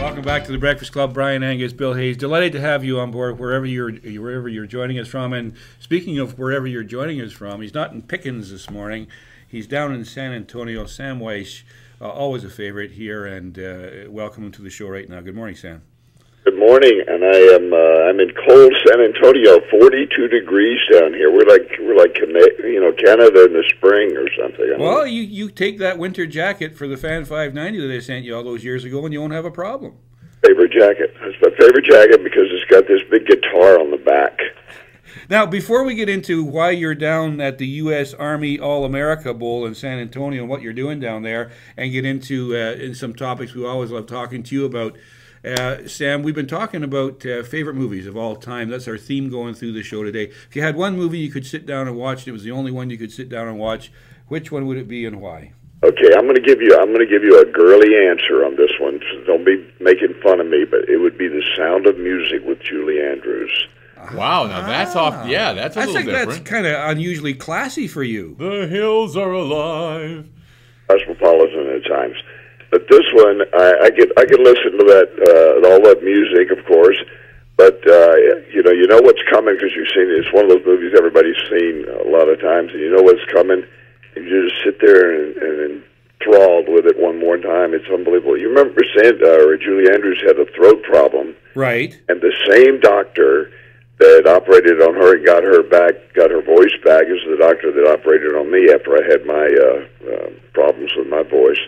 Welcome back to the Breakfast Club. Bryan, Angus, Bill Hayes. Delighted to have you on board wherever you're joining us from. And speaking of wherever you're joining us from, he's not in Pickens this morning. He's down in San Antonio. Sam Wyche, always a favorite here, and welcome him to the show right now. Good morning, Sam. Good morning, and I'm in cold San Antonio, 42 degrees down here. We're like Canada in the spring or something. Well, you take that winter jacket for the Fan 590 that they sent you all those years ago, and you won't have a problem. Favorite jacket. It's my favorite jacket because it's got this big guitar on the back. Now, before we get into why you're down at the U.S. Army All-America Bowl in San Antonio and what you're doing down there, and get into in some topics we always love talking to you about, Sam, we've been talking about favorite movies of all time. That's our theme going through the show today. If you had one movie you could sit down and watch, and it was the only one you could sit down and watch, which one would it be and why? Okay, I'm going to give you a girly answer on this one. So don't be making fun of me, but it would be The Sound of Music with Julie Andrews. Wow, now that's off. Yeah, that's a little different. That's kind of unusually classy for you. The hills are alive. Cosmopolitan at times. But this one, I could listen to that, all that music, of course. But you know what's coming because you've seen it. It's one of those movies everybody's seen a lot of times, and you know what's coming. And you just sit there and enthralled with it one more time. It's unbelievable. You remember Julie Andrews had a throat problem, right? And the same doctor that operated on her and got her voice back is the doctor that operated on me after I had my problems with my voice.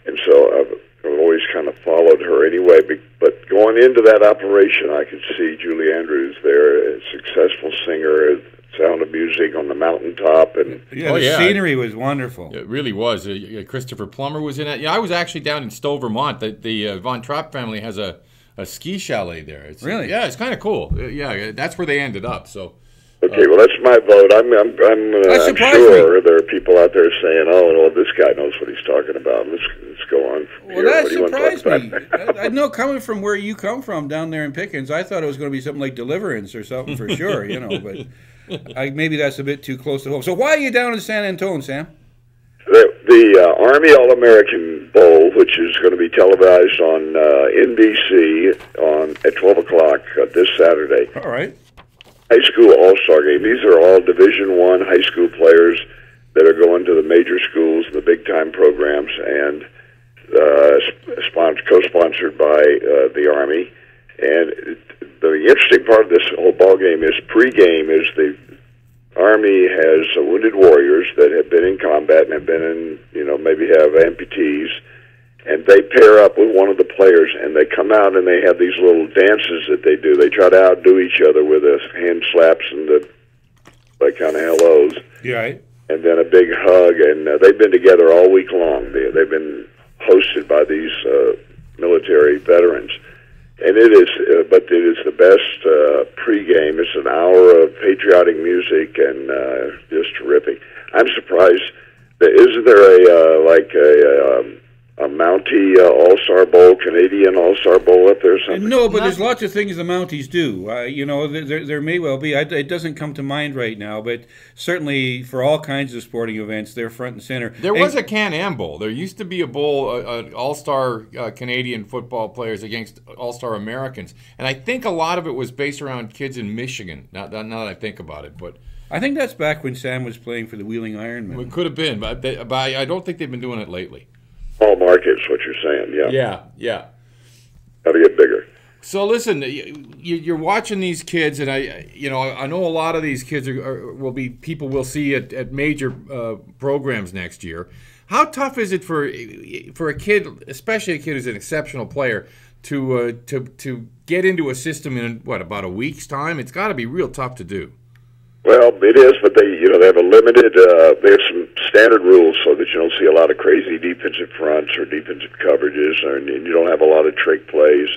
And so I've always kind of followed her anyway. But going into that operation, I could see Julie Andrews there, a successful singer, Sound of Music on the mountaintop. And the scenery was wonderful. It really was. Christopher Plummer was in it. Yeah, I was actually down in Stowe, Vermont. The Von Trapp family has a ski chalet there. Really? Yeah, it's kind of cool. Yeah, that's where they ended up. So. Okay, well, that's my vote. I'm sure there are people out there saying, "Oh, well, this guy knows what he's talking about." Let's go on. Well, that surprised me. I know, coming from where you come from down there in Pickens, I thought it was going to be something like Deliverance or something for sure. But maybe that's a bit too close to home. So why are you down in San Antonio, Sam? The Army All-American Bowl, which is going to be televised on NBC at 12 o'clock this Saturday. All right. High school all-star game. These are all Division I high school players that are going to the major schools, the big-time programs, and co-sponsored by the Army. And the interesting part of this whole ball game is pregame is the Army has wounded warriors that have been in combat and have been in, maybe have amputees, and they pair up with one of the players, and they come out and they have these little dances that they do. They try to outdo each other with hand slaps and the kind of hellos. Yeah. Right. And then a big hug, and they've been together all week long. They've been hosted by these military veterans. And it is the best pregame. It's an hour of patriotic music and just terrific. I'm surprised that isn't there a Mountie All-Star Bowl, Canadian All-Star Bowl up there or something? No, but there's lots of things the Mounties do. There may well be. It doesn't come to mind right now, but certainly for all kinds of sporting events, they're front and center. There was a Can-Am Bowl. There used to be a bowl, All-Star Canadian football players against All-Star Americans, and I think a lot of it was based around kids in Michigan, now that I think about it. But I think that's back when Sam was playing for the Wheeling Ironmen. It could have been, but I don't think they've been doing it lately. All markets, what you're saying, yeah. Yeah. Got to get bigger. So listen, you're watching these kids, and I know a lot of these kids will be people we'll see at major programs next year. How tough is it for a kid, especially a kid who's an exceptional player, to get into a system in about a week's time? It's got to be real tough to do. Well, it is, but they have a limited. They have some standard rules so that you don't see a lot of crazy defensive fronts or defensive coverages, and you don't have a lot of trick plays.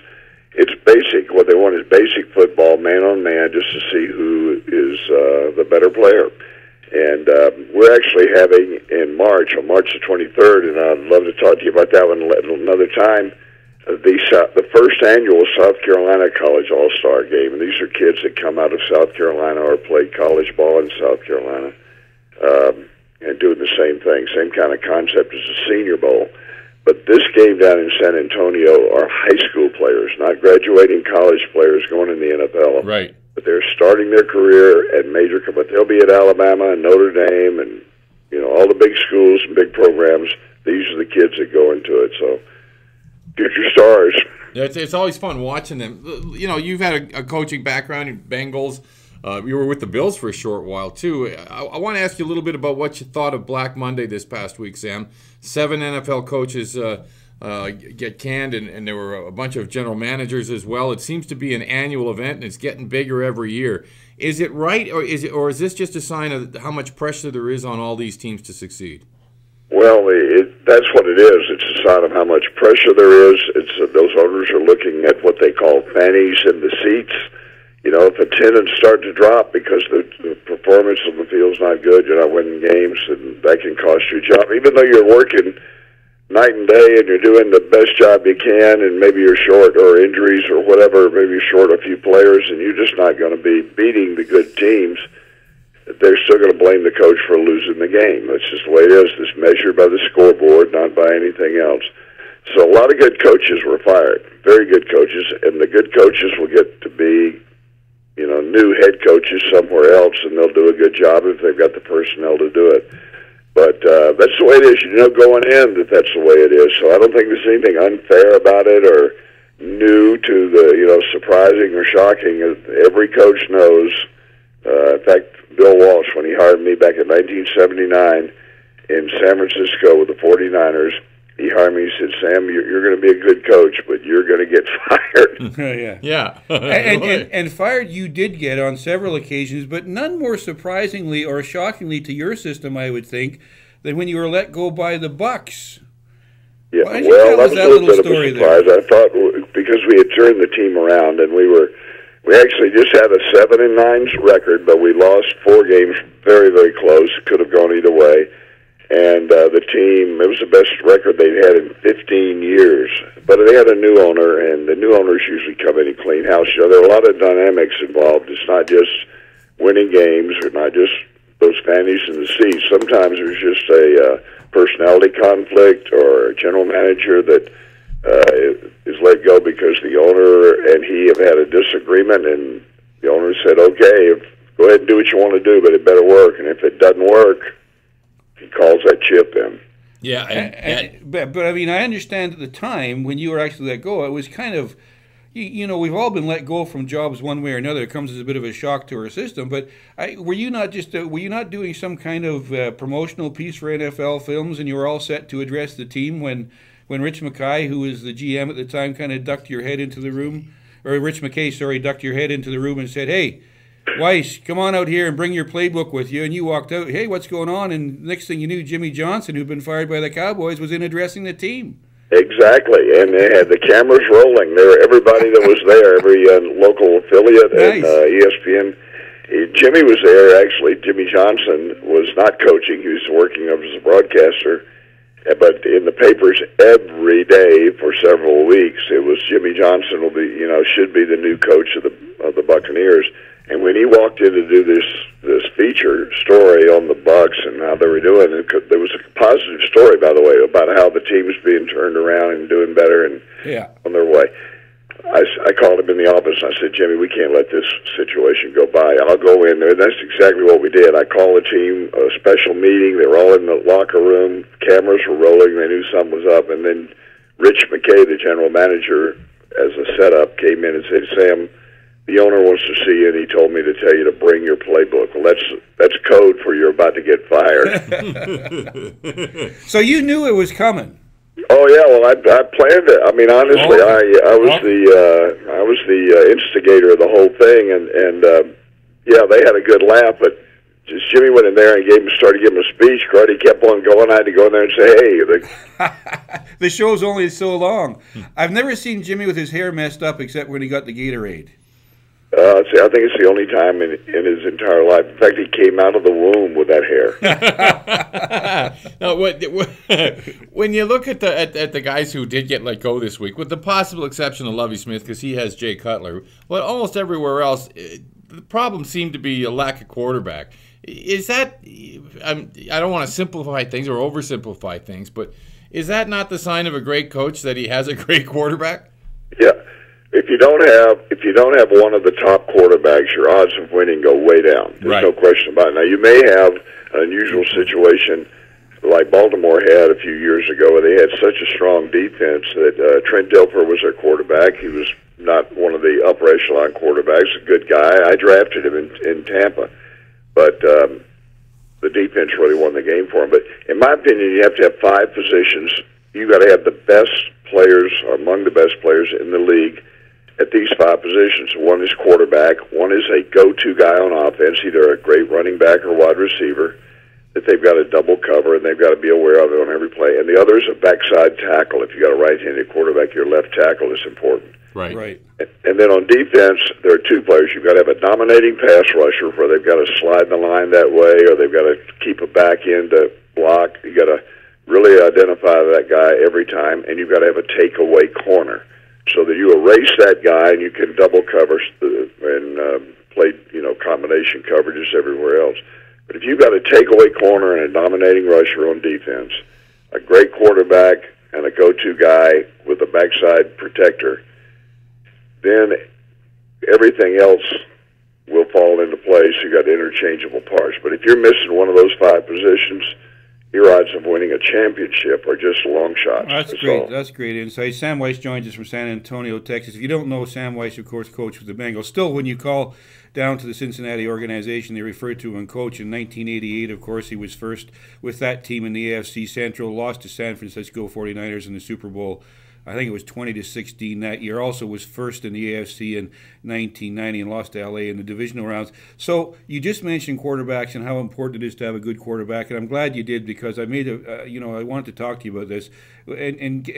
It's basic. What they want is basic football, man on man, just to see who is the better player. And we're actually having on March the 23rd, and I'd love to talk to you about that one another time. The first annual South Carolina College All-Star Game, and these are kids that come out of South Carolina or played college ball in South Carolina, and doing the same thing, same kind of concept as the Senior Bowl. But this game down in San Antonio are high school players, not graduating college players going in the NFL. Right. But they're starting their career at major, but they'll be at Alabama and Notre Dame and, you know, all the big schools and big programs. These are the kids that go into it. So, future stars. It's always fun watching them. You know, you've had a coaching background in Bengals. You were with the Bills for a short while, too. I want to ask you a little bit about what you thought of Black Monday this past week, Sam. 7 NFL coaches get canned, and there were a bunch of general managers as well. It seems to be an annual event, and it's getting bigger every year. Is it right, or is this just a sign of how much pressure there is on all these teams to succeed? Well, that's what it is. It's a sign of how much pressure there is. Those owners are looking at what they call fannies in the seats. You know, if attendance start to drop because the performance on the field's not good, you're not winning games, and that can cost you a job. Even though you're working night and day and you're doing the best job you can, and maybe you're short or injuries or whatever, maybe you're short a few players, and you're just not going to be beating the good teams, they're still going to blame the coach for losing the game. That's just the way it is. It's measured by the scoreboard, not by anything else. So a lot of good coaches were fired, very good coaches, and the good coaches will get to be, you know, new head coaches somewhere else, and they'll do a good job if they've got the personnel to do it. But that's the way it is. You know, going in that's the way it is. So I don't think there's anything unfair about it or new to the, you know, surprising or shocking. Every coach knows. In fact, Bill Walsh, when he hired me back in 1979 in San Francisco with the 49ers, he hired me. He said, "Sam, you're going to be a good coach, but you're going to get fired." Yeah. and fired you did get on several occasions, but none more surprisingly or shockingly to your system, I would think, than when you were let go by the Bucks. Yeah, Why don't you well, tell that us was that a little little bit of a story surprise. there? I thought because we had turned the team around, and we actually just had a 7-9 record, but we lost 4 games very, very close. Could have gone either way. And the team, it was the best record they'd had in 15 years. But they had a new owner, and the new owners usually come in and clean house. You know, there are a lot of dynamics involved. It's not just winning games, or not just those fannies in the seats. Sometimes there's just a personality conflict or a general manager that is let go because the owner and he have had a disagreement, and the owner said, "Okay, go ahead and do what you want to do, but it better work. And if it doesn't work," he calls that chip in. Yeah, but I mean, I understand at the time when you were actually let go, it was kind of, you know, we've all been let go from jobs one way or another. It comes as a bit of a shock to our system. But were you not doing some kind of promotional piece for NFL Films, and you were all set to address the team when Rich McKay, who was the GM at the time, kind of ducked your head into the room, or Rich McKay, sorry, ducked your head into the room and said, "Hey, Wyche, come on out here and bring your playbook with you." And you walked out, "Hey, what's going on?" And next thing you knew, Jimmy Johnson, who'd been fired by the Cowboys, was in addressing the team. Exactly, and they had the cameras rolling. Everybody that was there, every local affiliate, Nice. And ESPN. Jimmy was there, actually. Jimmy Johnson was not coaching. He was working as a broadcaster. But in the papers every day for several weeks, it was Jimmy Johnson should be the new coach of the Buccaneers. And when he walked in to do this feature story on the Bucs and how they were doing, there was a positive story, by the way, about how the team was being turned around and doing better and on their way. I called him in the office and I said, "Jimmy, we can't let this situation go by. I'll go in there." And that's exactly what we did. I called the team, a special meeting. They were all in the locker room. Cameras were rolling. They knew something was up. And then Rich McKay, the general manager, as a setup, came in and said, "Sam, the owner wants to see you, and he told me to tell you to bring your playbook." Well, that's code for you're about to get fired. So you knew it was coming. Oh yeah, well I planned it. I mean, honestly, I was the instigator of the whole thing, and yeah, they had a good laugh. But just Jimmy went in there and started giving a speech. Cruddy kept on going. I had to go in there and say, "Hey, the show's only so long." I've never seen Jimmy with his hair messed up except when he got the Gatorade. See, I think it's the only time in his entire life. In fact, he came out of the womb with that hair. Now, when you look at the guys who did get let go this week, with the possible exception of Lovie Smith, because he has Jay Cutler, well, almost everywhere else, the problem seemed to be a lack of quarterback. Is that? I don't want to simplify things or oversimplify things, but Is that not the sign of a great coach that he has a great quarterback? Yeah. If you don't have one of the top quarterbacks, your odds of winning go way down. There's no question about it. Now, you may have an unusual situation like Baltimore had a few years ago, where they had such a strong defense that Trent Dilfer was their quarterback. He was not one of the upper echelon quarterbacks, a good guy. I drafted him in Tampa, but the defense really won the game for him. But in my opinion, you have to have 5 positions. You got to have the best players, or among the best players in the league, at these 5 positions. One is quarterback. One is a go-to guy on offense, either a great running back or wide receiver that they've got to double cover and they've got to be aware of it on every play. And the other is a backside tackle. If you got a right-handed quarterback, your left tackle is important. Right. And then on defense, there are 2 players. You've got to have a dominating pass rusher where they've got to slide the line that way, or they've got to keep a back end to block. You got to really identify that guy every time, and you've got to have a takeaway corner so that you erase that guy and you can double cover and play, combination coverages everywhere else. But if you've got a takeaway corner and a dominating rusher on defense, a great quarterback, and a go-to guy with a backside protector, then everything else will fall into place. You got interchangeable parts. But if you're missing one of those 5 positions, your odds of winning a championship are just long shots. That's great. That's great insight. Sam Wyche joins us from San Antonio, Texas. If you don't know Sam Wyche, of course, coach with the Bengals. Still, when you call down to the Cincinnati organization, they refer to him coach. In 1988, of course, he was first with that team in the AFC Central, lost to San Francisco 49ers in the Super Bowl. I think it was 20-16 that year. Also was first in the AFC in 1990 and lost to LA in the divisional rounds. So you just mentioned quarterbacks and how important it is to have a good quarterback, and I'm glad you did, because I made I wanted to talk to you about this, and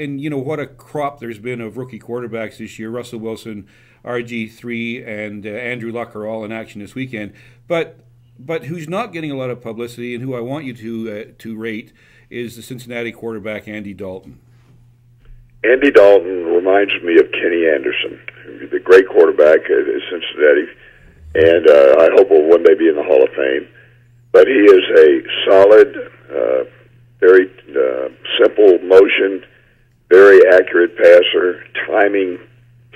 what a crop there's been of rookie quarterbacks this year. Russell Wilson, RG3, and Andrew Luck are all in action this weekend. But who's not getting a lot of publicity, and who I want you to rate, is the Cincinnati quarterback Andy Dalton. Andy Dalton reminds me of Kenny Anderson, the great quarterback at Cincinnati, and I hope will one day be in the Hall of Fame. But he is a solid, very simple motion, very accurate passer. Timing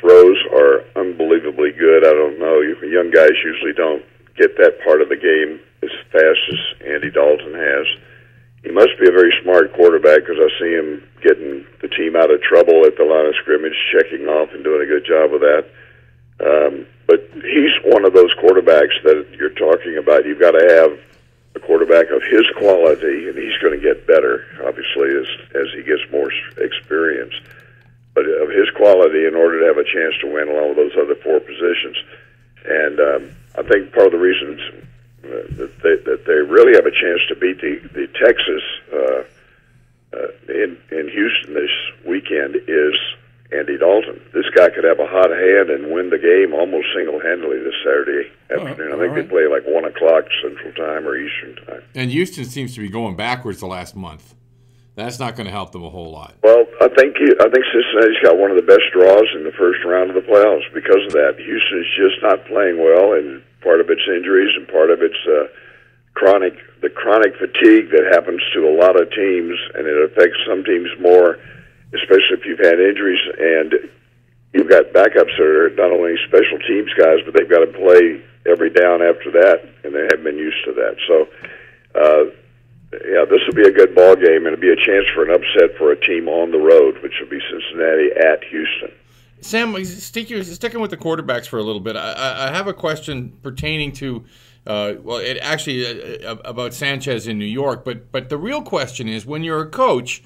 throws are unbelievably good. I don't know. Young guys usually don't get that part of the game as fast as Andy Dalton has. He must be a very smart quarterback, because I see him getting the team out of trouble at the line of scrimmage, checking off and doing a good job with that. But he's one of those quarterbacks that you're talking about. You've got to have a quarterback of his quality, and he's going to get better, obviously, as he gets more experience. But of his quality, in order to have a chance to win along with those other 4 positions. And I think part of the reasons that they really have a chance to beat the Texas in Houston this weekend is Andy Dalton. This guy could have a hot hand and win the game almost single-handedly this Saturday afternoon. I think they play like 1 o'clock Central Time or Eastern Time. And Houston seems to be going backwards the last month. That's not going to help them a whole lot. Well, I think Cincinnati's got one of the best draws in the first round of the playoffs because of that. Houston's just not playing well, and part of it's injuries and part of it's chronic fatigue that happens to a lot of teams, and it affects some teams more, especially if you've had injuries and you've got backups that are not only special teams guys, but they've got to play every down after that, and they haven't been used to that. So, this will be a good ball game, and it'll be a chance for an upset for a team on the road, which will be Cincinnati at Houston. Sam, sticking with the quarterbacks for a little bit, I have a question pertaining to, about Sanchez in New York. But the real question is, when you're a coach,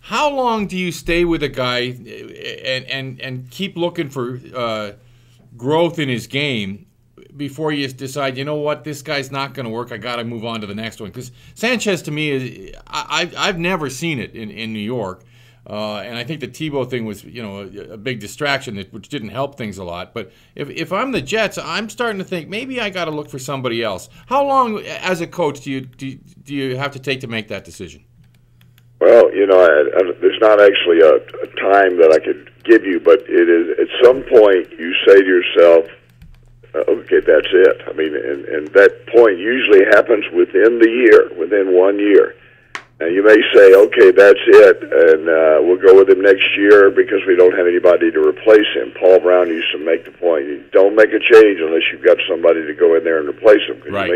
how long do you stay with a guy and keep looking for growth in his game before you decide, you know what, this guy's not going to work, I got to move on to the next one? Because Sanchez, to me, I've never seen it in New York. And I think the Tebow thing was, a big distraction, which didn't help things a lot. But if I'm the Jets, I'm starting to think maybe I got to look for somebody else. How long, as a coach, do you have to take to make that decision? Well, there's not actually a time that I could give you, but it is at some point you say to yourself, okay, that's it. I mean, and that point usually happens within 1 year. Now, you may say, okay, that's it, and we'll go with him next year because we don't have anybody to replace him. Paul Brown used to make the point, you don't make a change unless you've got somebody to go in there and replace him, because right.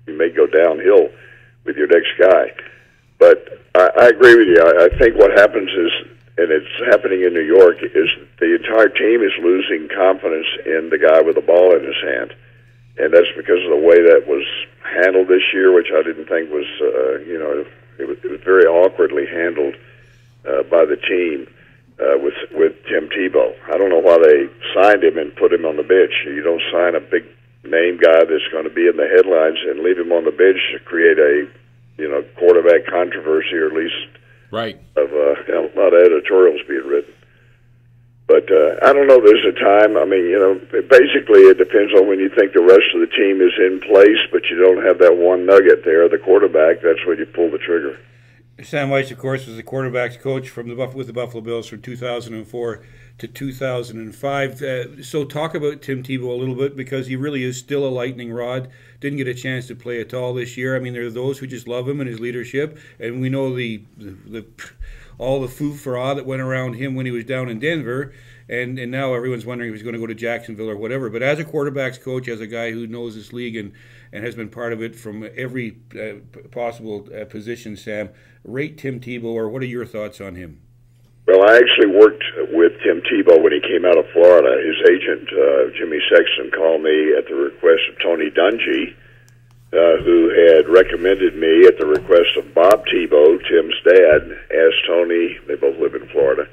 you may go downhill with your next guy. But I agree with you. I think what happens is, and it's happening in New York, is the entire team is losing confidence in the guy with the ball in his hand. And that's because of the way that was handled this year, which I didn't think was, it was very awkwardly handled by the team with Tim Tebow. I don't know why they signed him and put him on the bench. You don't sign a big name guy that's going to be in the headlines and leave him on the bench to create a quarterback controversy, or at least right of a lot of editorials being written. But I don't know. There's a time. I mean, basically it depends on when you think the rest of the team is in place, but you don't have that one nugget there, the quarterback. That's when you pull the trigger. Sam Wyche, of course, was the quarterbacks coach with the Buffalo Bills from 2004 to 2005. So talk about Tim Tebow a little bit, because he really is still a lightning rod. Didn't get a chance to play at all this year. I mean, there are those who just love him and his leadership, and we know the all the foo-for-ah that went around him when he was down in Denver, and now everyone's wondering if he's going to go to Jacksonville or whatever. But as a quarterbacks coach, as a guy who knows this league and has been part of it from every possible position, Sam, rate Tim Tebow, or what are your thoughts on him? Well, I actually worked with Tim Tebow when he came out of Florida. His agent, Jimmy Sexton, called me at the request of Tony Dungy, who had recommended me at the request of Bob Tebow, Tim's dad, asked Tony. They both live in Florida,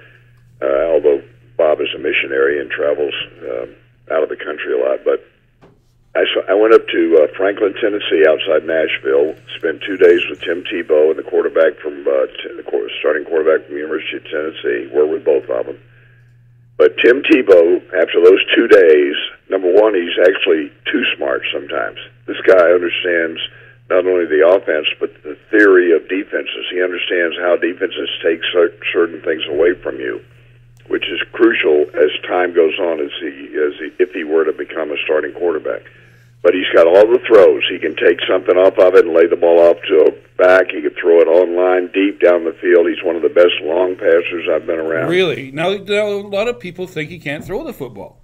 although Bob is a missionary and travels out of the country a lot. But I went up to Franklin, Tennessee, outside Nashville, spent 2 days with Tim Tebow and the quarterback from starting quarterback from the University of Tennessee. Worked with both of them. But Tim Tebow, after those 2 days, number one, he's actually too smart sometimes. This guy understands not only the offense, but the theory of defenses. He understands how defenses take certain things away from you, which is crucial as time goes on, if he were to become a starting quarterback. But he's got all the throws. He can take something off of it and lay the ball off to a back. He can throw it online, deep down the field. He's one of the best long passers I've been around. Really? Now a lot of people think he can't throw the football.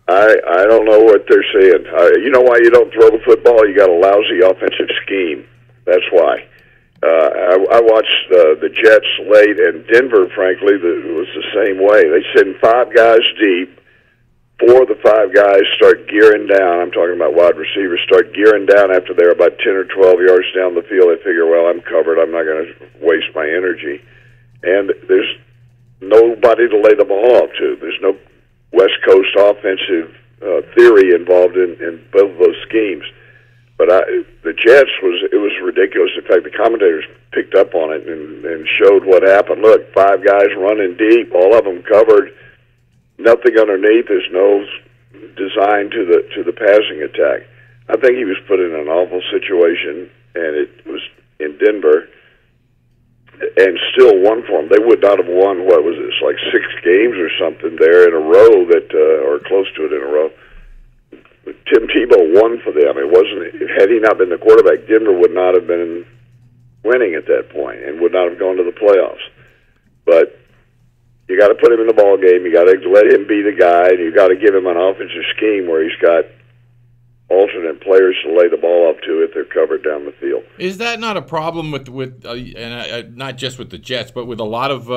I don't know what they're saying. You know why you don't throw the football? You got a lousy offensive scheme. That's why. I watched the Jets late, and Denver, frankly, was the same way. They send 5 guys deep. 4 of the 5 guys start gearing down. I'm talking about wide receivers. Start gearing down after they're about 10 or 12 yards down the field. They figure, well, I'm covered. I'm not going to waste my energy. And there's nobody to lay the ball off to. There's no West Coast offensive theory involved in both of those schemes. But the Jets, it was ridiculous. In fact, the commentators picked up on it and showed what happened. Look, 5 guys running deep, all of them covered, nothing underneath. There's no design to the passing attack. I think he was put in an awful situation, and it was in Denver, and still won for them. They would not have won, what was it, like 6 games or something there in a row, or close to it in a row. Tim Tebow won for them. Had he not been the quarterback, Denver would not have been winning at that point and would not have gone to the playoffs. But you got to put him in the ball game. You got to let him be the guy, and you got to give him an offensive scheme where he's got alternate players to lay the ball up to if they're covered down the field. Is that not a problem with not just with the Jets, but with a lot of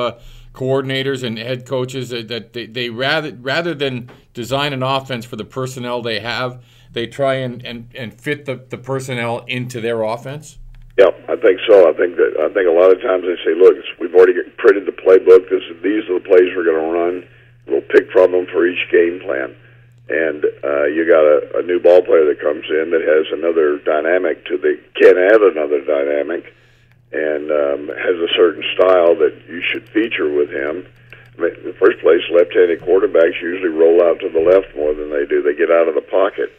coordinators and head coaches that they rather than design an offense for the personnel they have, they try and fit the personnel into their offense? Yeah, I think so. I think a lot of times they say, look, we've already printed the playbook. These are the plays we're going to run. We'll pick from them for each game plan. And you got a new ball player that comes in that has another dynamic can add another dynamic, and has a certain style that you should feature with him. I mean, in the first place, left-handed quarterbacks usually roll out to the left more than they do. They get out of the pocket.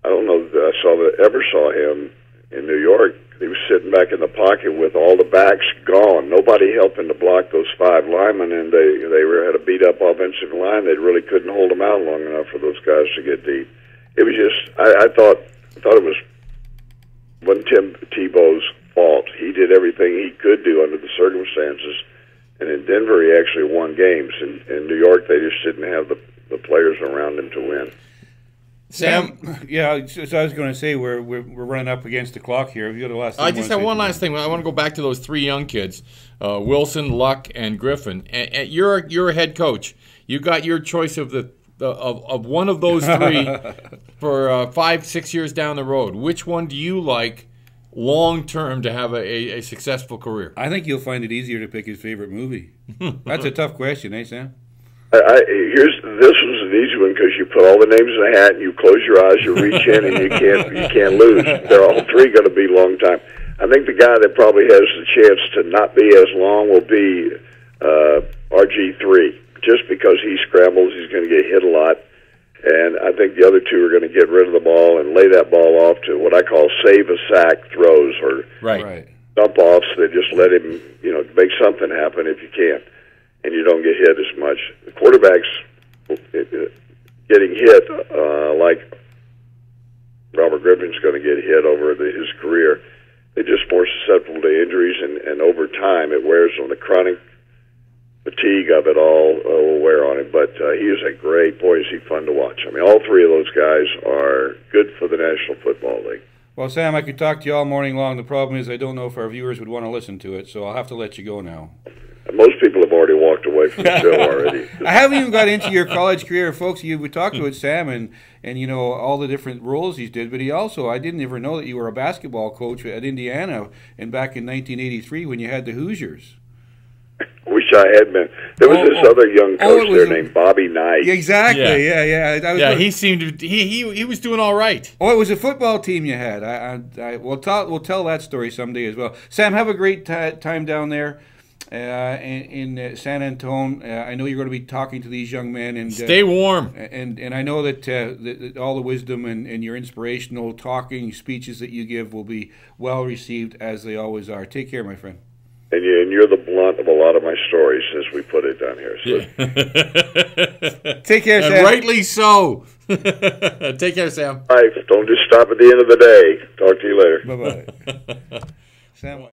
I don't know that I ever saw him in New York. He was sitting back in the pocket with all the backs gone. Nobody helping to block those 5 linemen, and they had a beat-up offensive line. They really couldn't hold them out long enough for those guys to get deep. It was just, I thought it was Tim Tebow's fault. He did everything he could do under the circumstances. And in Denver, he actually won games. In New York, they just didn't have the players around him to win. Sam, yeah, so I was going to say we're running up against the clock here. Have you got the last? I just have one last thing. I want to go back to those three young kids, Wilson, Luck, and Griffin. And you're a head coach. You got your choice of of one of those three for 5-6 years down the road. Which one do you like long term to have a successful career? I think you'll find it easier to pick his favorite movie. That's a tough question, eh, Sam? This was an easy one because you put all the names in a hat, and you close your eyes, you reach in, and you can't lose. They're all three going to be long time. I think the guy that probably has the chance to not be as long will be RG3, just because he scrambles, he's going to get hit a lot, and I think the other two are going to get rid of the ball and lay that ball off to what I call save a sack throws or dump offs that just let him, make something happen if you can. And you don't get hit as much. The quarterbacks getting hit, like Robert Griffin's going to get hit over his career, they're just more susceptible to injuries, and over time it wears on the chronic fatigue of it all will wear on him. But he is a great, boy, is he fun to watch. I mean, all three of those guys are good for the National Football League. Well, Sam, I could talk to you all morning long. The problem is I don't know if our viewers would want to listen to it, so I'll have to let you go now. Most people have already walked away from the show already. I haven't even got into your college career, folks. We talked about Sam and all the different roles he's did, but I didn't ever know that you were a basketball coach at Indiana and back in 1983 when you had the Hoosiers. Wish I had been. There was this other young coach there named Bobby Knight. Exactly. Yeah. He seemed to, he was doing all right. Oh, it was a football team you had. We'll tell that story someday as well. Sam, have a great time down there. In San Antonio. I know you're going to be talking to these young men and stay warm. And I know that all the wisdom and your inspirational talking speeches that you give will be well received, as they always are. Take care, my friend. And you're the blunt of a lot of my stories, as we put it down here. So. Take care, Sam. And rightly so. Take care, Sam. All right, don't just stop at the end of the day. Talk to you later. Bye-bye. Sam.